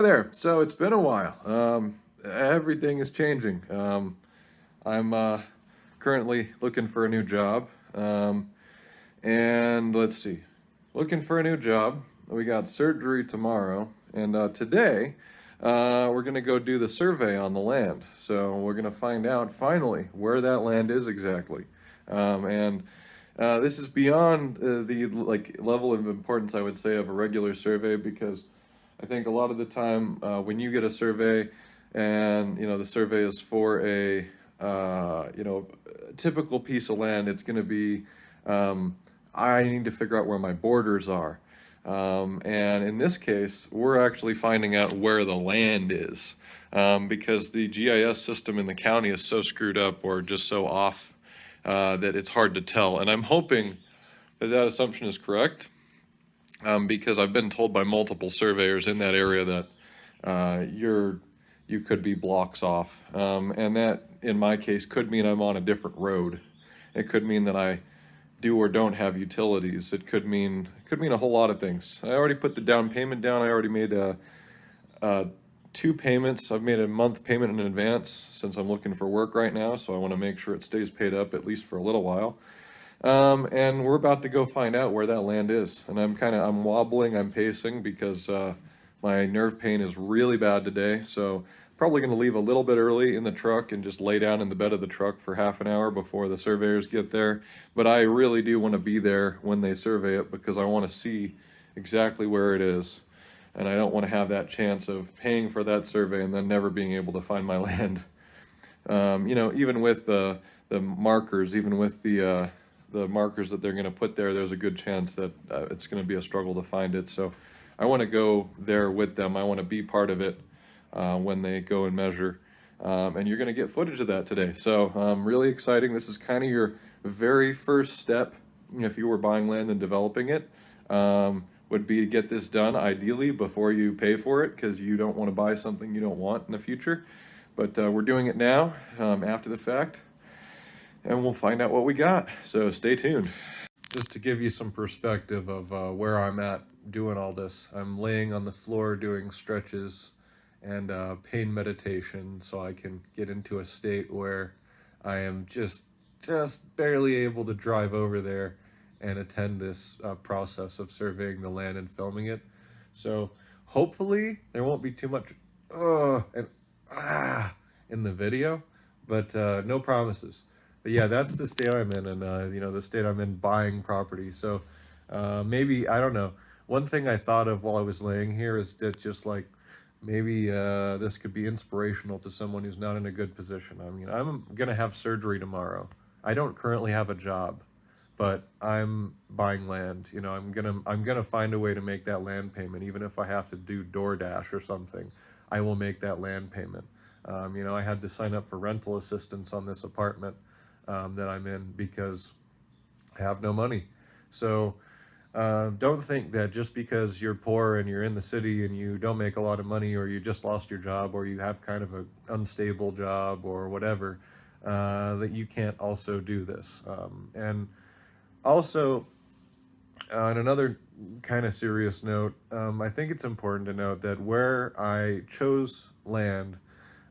There. So it's been a while. Everything is changing. I'm currently looking for a new job. And let's see, looking for a new job. We got surgery tomorrow, and today we're gonna go do the survey on the land. So we're gonna find out finally where that land is exactly. And This is beyond the level of importance I would say of a regular survey because I think a lot of the time when you get a survey and the survey is for a typical piece of land, it's going to be I need to figure out where my borders are. And in this case, we're actually finding out where the land is because the GIS system in the county is so screwed up or just so off that it's hard to tell. And I'm hoping that that assumption is correct because I've been told by multiple surveyors in that area that you could be blocks off, and that in my case could mean I'm on a different road. It could mean that I do or don't have utilities. It could mean a whole lot of things. I already put the down payment down. I already made two payments. I've made a month payment in advance since I'm looking for work right now, so I want to make sure it stays paid up at least for a little while. And we're about to go find out where that land is. And I'm wobbling, I'm pacing because my nerve pain is really bad today. So probably going to leave a little bit early in the truck and just lay down in the bed of the truck for half an hour before the surveyors get there. But I really do want to be there when they survey it because I want to see exactly where it is. And I don't want to have that chance of paying for that survey and then never being able to find my land. Even with the markers, even with the markers that they're going to put there, there's a good chance that it's going to be a struggle to find it. So I want to go there with them. I want to be part of it when they go and measure. And you're going to get footage of that today. So really exciting. This is kind of your very first step if you were buying land and developing it. Would be to get this done ideally before you pay for it because you don't want to buy something you don't want in the future. But we're doing it now after the fact, and we'll find out what we got. So stay tuned. Just to give you some perspective of where I'm at doing all this, I'm laying on the floor doing stretches and pain meditation so I can get into a state where I am just barely able to drive over there and attend this process of surveying the land and filming it. So hopefully there won't be too much and in the video, but no promises. But yeah, that's the state I'm in, and the state I'm in buying property. So maybe I don't know. One thing I thought of while I was laying here is that just like maybe this could be inspirational to someone who's not in a good position. I mean, I'm gonna have surgery tomorrow. I don't currently have a job, but I'm buying land. I'm gonna find a way to make that land payment, even if I have to do DoorDash or something. I will make that land payment. I had to sign up for rental assistance on this apartment that I'm in because I have no money. So don't think that just because you're poor and you're in the city and you don't make a lot of money or you just lost your job or you have kind of an unstable job or whatever, that you can't also do this. And also, on another kind of serious note, I think it's important to note that where I chose land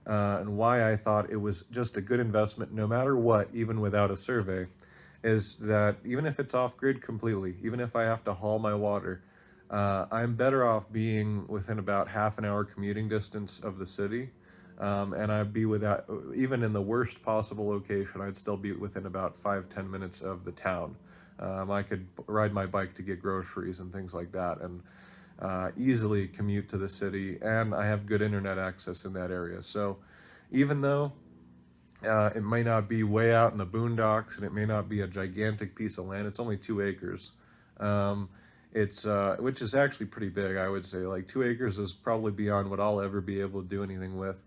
and why I thought it was just a good investment, no matter what, even without a survey, is that even if it's off grid completely, even if I have to haul my water, I'm better off being within about half an hour commuting distance of the city. And I'd be without, even in the worst possible location, I'd still be within about 5-10 minutes of the town. I could ride my bike to get groceries and things like that, and easily commute to the city, and I have good internet access in that area. So even though it may not be way out in the boondocks and it may not be a gigantic piece of land, it's only 2 acres. It's which is actually pretty big, I would say. Like 2 acres is probably beyond what I'll ever be able to do anything with.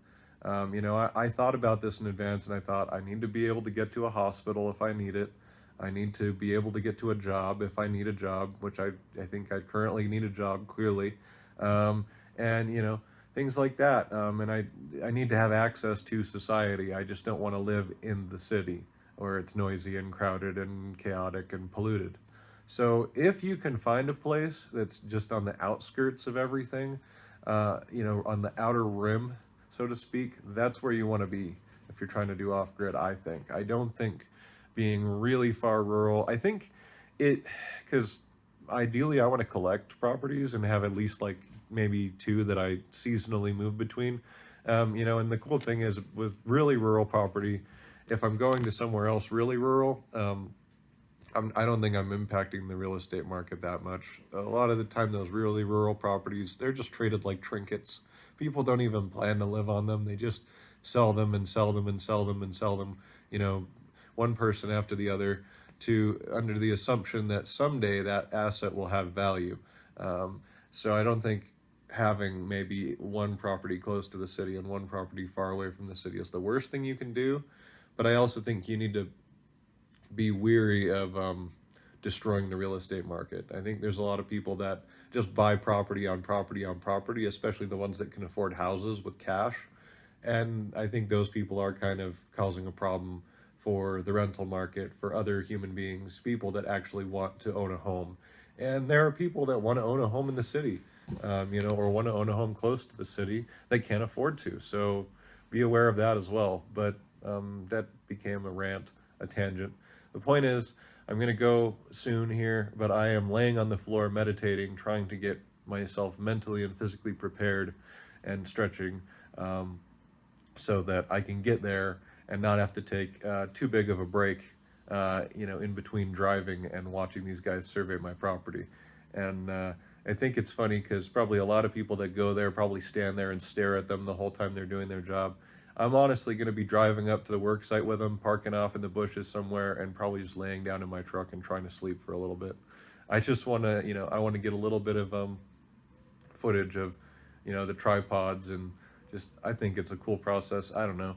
I thought about this in advance and I thought I need to be able to get to a hospital if I need it. I need to be able to get to a job if I need a job, which I think I currently need a job, clearly. And, things like that. And I need to have access to society. I just don't want to live in the city where it's noisy and crowded and chaotic and polluted. So if you can find a place that's just on the outskirts of everything, on the outer rim, so to speak, that's where you want to be if you're trying to do off-grid, I think. I don't think being really far rural, I think because ideally I want to collect properties and have at least like maybe two that I seasonally move between. And the cool thing is with really rural property, if I'm going to somewhere else really rural, I don't think I'm impacting the real estate market that much. A lot of the time, those really rural properties, they're just treated like trinkets. People don't even plan to live on them. They just sell them and sell them and sell them and sell them, one person after the other, under the assumption that someday that asset will have value. So I don't think having maybe one property close to the city and one property far away from the city is the worst thing you can do. But I also think you need to be weary of destroying the real estate market. I think there's a lot of people that just buy property on property on property, especially the ones that can afford houses with cash. And I think those people are kind of causing a problem for the rental market, for other human beings, people that actually want to own a home. And there are people that want to own a home in the city, or want to own a home close to the city. They can't afford to. So be aware of that as well. But that became a rant, a tangent. The point is, I'm going to go soon here, but I am laying on the floor meditating, trying to get myself mentally and physically prepared and stretching so that I can get there and not have to take too big of a break, in between driving and watching these guys survey my property. And I think it's funny because probably a lot of people that go there probably stand there and stare at them the whole time they're doing their job. I'm honestly going to be driving up to the work site with them, parking off in the bushes somewhere, and probably just laying down in my truck and trying to sleep for a little bit. I just want to, I want to get a little bit of footage of, the tripods, and just, I think it's a cool process. I don't know.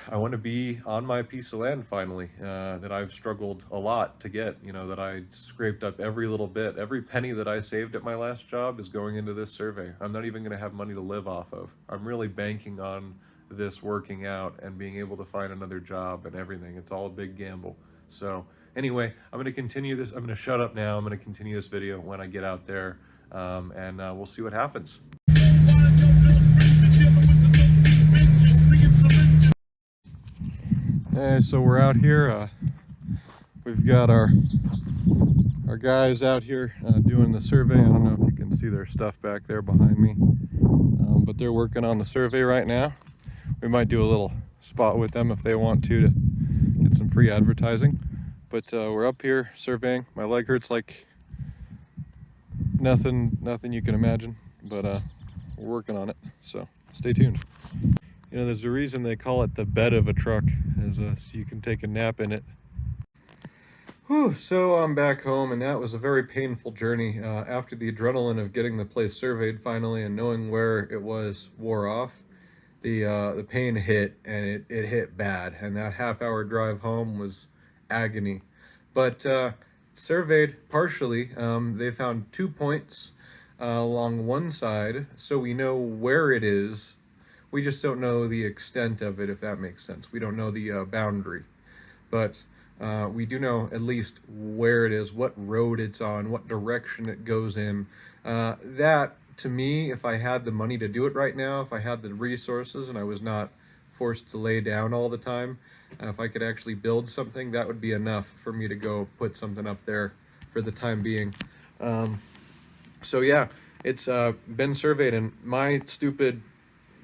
I want to be on my piece of land finally, that I've struggled a lot to get, that I scraped up every little bit. Every penny that I saved at my last job is going into this survey. I'm not even going to have money to live off of. I'm really banking on this working out and being able to find another job and everything. It's all a big gamble. So anyway, I'm going to continue this. I'm going to shut up now. I'm going to continue this video when I get out there, and we'll see what happens. So we're out here. We've got our guys out here doing the survey. I don't know if you can see their stuff back there behind me, but they're working on the survey right now. We might do a little spot with them if they want to get some free advertising. But we're up here surveying. My leg hurts like nothing you can imagine, but we're working on it. So stay tuned. There's a reason they call it the bed of a truck, so you can take a nap in it. Whew, so I'm back home, and that was a very painful journey. After the adrenaline of getting the place surveyed finally and knowing where it was wore off, the pain hit, and it hit bad. And that half-hour drive home was agony. But surveyed partially, they found 2 points along one side, so we know where it is. We just don't know the extent of it, if that makes sense. We don't know the boundary, but we do know at least where it is, what road it's on, what direction it goes in. That, to me, if I had the money to do it right now, if I had the resources and I was not forced to lay down all the time, if I could actually build something, that would be enough for me to go put something up there for the time being. So yeah, it's been surveyed, and my stupid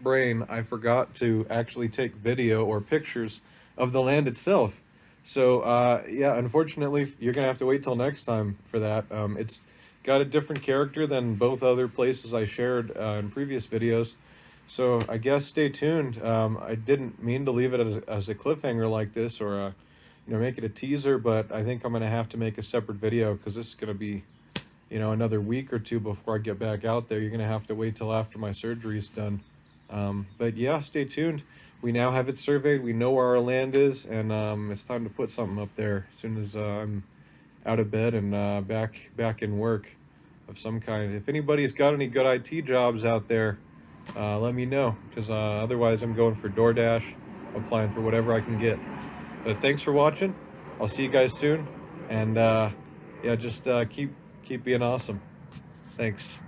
brain, I forgot to actually take video or pictures of the land itself. So yeah, unfortunately, you're gonna have to wait till next time for that. It's got a different character than both other places I shared in previous videos. So I guess stay tuned. I didn't mean to leave it as a cliffhanger like this, or make it a teaser, but I think I'm gonna have to make a separate video because this is gonna be another week or two before I get back out there. You're gonna have to wait till after my surgery is done. But yeah, stay tuned. We now have it surveyed. We know where our land is, and it's time to put something up there as soon as I'm out of bed and back in work of some kind. If anybody's got any good IT jobs out there, let me know, because otherwise I'm going for DoorDash, applying for whatever I can get. But thanks for watching. I'll see you guys soon, and yeah, just keep being awesome. Thanks.